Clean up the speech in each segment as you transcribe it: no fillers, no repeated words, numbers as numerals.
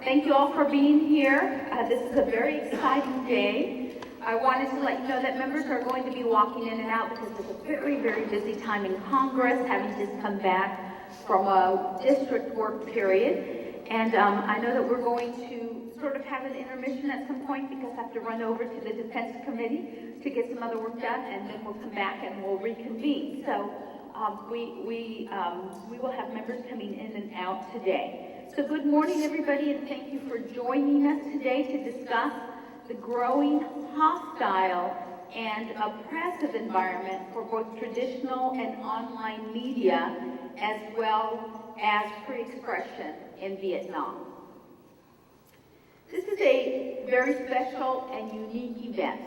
Thank you all for being here. This is a very exciting day. I wanted to let you know that members are going to be walking in and out because it's a very, very busy time in Congress, having just come back from a district work period. And I know that we're going to sort of have an intermission at some point because I have to run over to the Defense Committee to get some other work done, and then we'll come back and we'll reconvene. So we will have members coming in and out today. So good morning, everybody, and thank you for joining us today to discuss the growing hostile and oppressive environment for both traditional and online media, as well as free expression in Vietnam. This is a very special and unique event.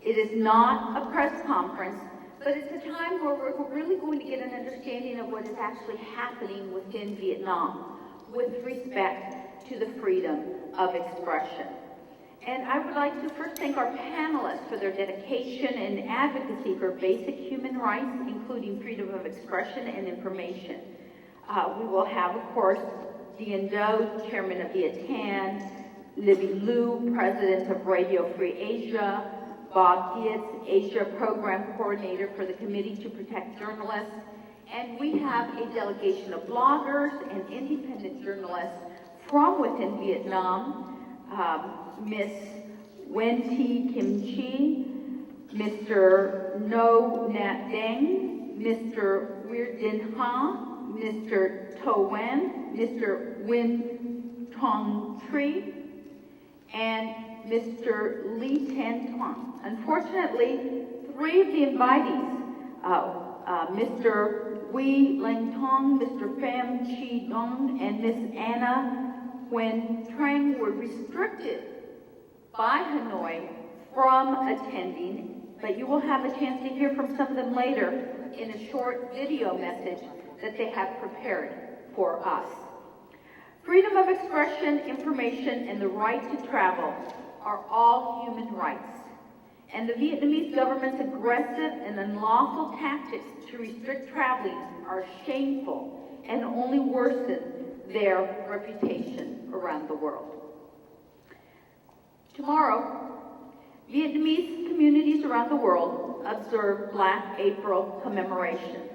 It is not a press conference, but it's a time where we're really going to get an understanding of what is actually happening within Vietnam with respect to the freedom of expression. And I would like to first thank our panelists for their dedication and advocacy for basic human rights, including freedom of expression and information. We will have, of course, Dien Do, Chairman of Viet Thanh, Libby Liu, President of Radio Free Asia, Bob Dietz, Asia Program Coordinator for the Committee to Protect Journalists, and we have a delegation of bloggers and independent journalists from within Vietnam, Ms. Nguyen Thi Kim Chi, Mr. No Nhat Deng, Mr. Weir Din Ha, Mr. To Wen, Mr. Win Tong Tri, and Mr. Lee Tan Tuan. Unfortunately, three of the invitees, Mr. Wei Leng Tong, Mr. Pham Chi Dong, and Ms. Anna Nguyen Trang, were restricted by Hanoi from attending, but you will have a chance to hear from some of them later in a short video message that they have prepared for us. Freedom of expression, information, and the right to travel are all human rights. And the Vietnamese government's aggressive and unlawful tactics to restrict traveling are shameful and only worsen their reputation around the world. Tomorrow, Vietnamese communities around the world observe Black April commemoration,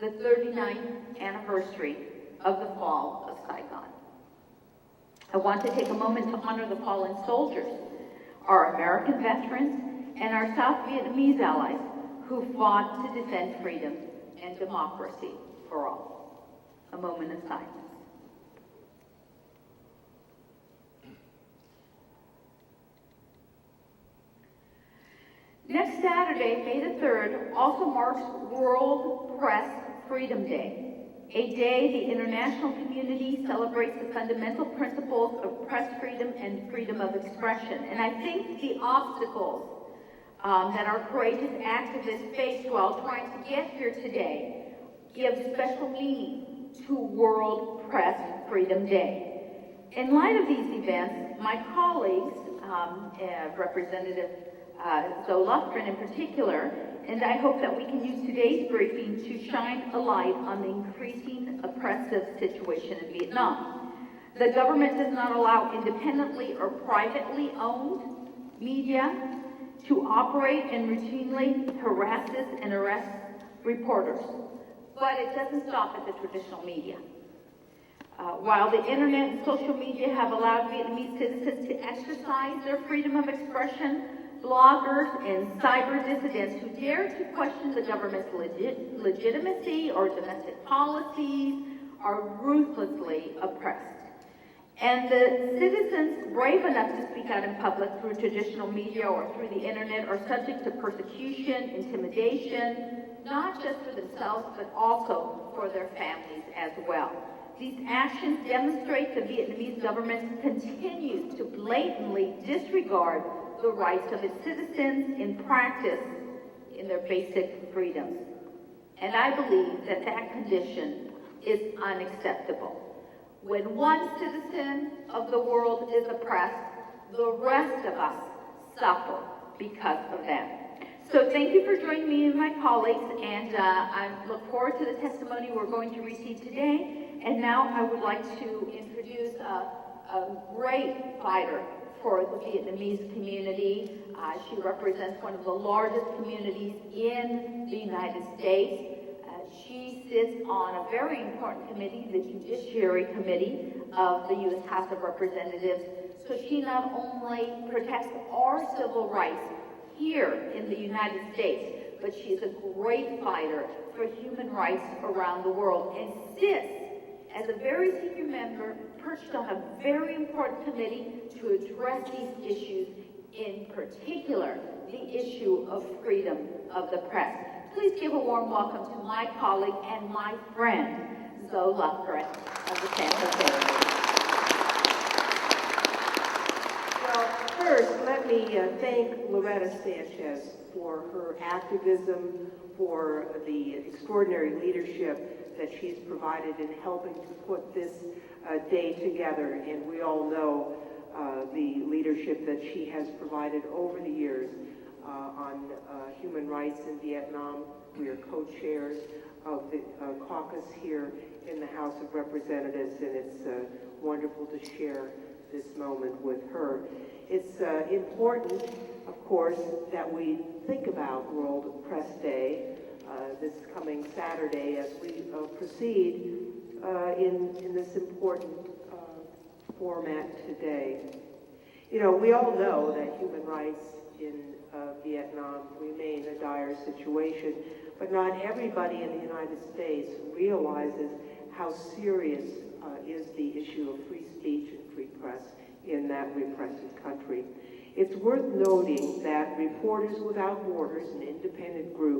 the 39th anniversary of the fall of Saigon. I want to take a moment to honor the fallen soldiers, our American veterans, and our South Vietnamese allies who fought to defend freedom and democracy for all. A moment of silence. Next Saturday, May the 3rd, also marks World Press Freedom Day, a day the international community celebrates the fundamental principles of press freedom and freedom of expression. And I think the obstacles that our courageous activists faced while trying to get here today give special meaning to World Press Freedom Day. In light of these events, my colleagues, Representative Zoe Lufgren in particular, and I hope that we can use today's briefing to shine a light on the increasing oppressive situation in Vietnam. The government does not allow independently or privately owned media to operate and routinely harasses and arrests reporters. But it doesn't stop at the traditional media. While the internet and social media have allowed Vietnamese citizens to exercise their freedom of expression, bloggers and cyber dissidents who dare to question the government's legitimacy or domestic policies are ruthlessly oppressed. And the citizens brave enough to speak out in public through traditional media or through the internet are subject to persecution, intimidation, not just for themselves, but also for their families as well. These actions demonstrate the Vietnamese government continues to blatantly disregard the rights of its citizens in practice in their basic freedoms. And I believe that that condition is unacceptable. When one citizen of the world is oppressed, the rest of us suffer because of that. So thank you for joining me and my colleagues, and I look forward to the testimony we're going to receive today. And now I would like to introduce a great fighter for the Vietnamese community. She represents one of the largest communities in the United States. She sits on a very important committee, the Judiciary Committee of the U.S. House of Representatives. So she not only protects our civil rights here in the United States, but she is a great fighter for human rights around the world and sits as a very senior member perched on a very important committee to address these issues, in particular, the issue of freedom of the press. Please give a warm welcome to my colleague and my friend, Zoe Lufgren of the San Jose. Well, first, let me thank Loretta Sanchez for her activism, for the extraordinary leadership that she's provided in helping to put this day together. And we all know the leadership that she has provided over the years on human rights in Vietnam. We are co-chairs of the caucus here in the House of Representatives, and it's wonderful to share this moment with her. It's important, of course, that we think about World Press Day this coming Saturday as we proceed in this important format today. You know, we all know that human rights in Vietnam remain a dire situation, but not everybody in the United States realizes how serious is the issue of free speech and free press in that repressive country. It's worth noting that Reporters Without Borders, an independent group,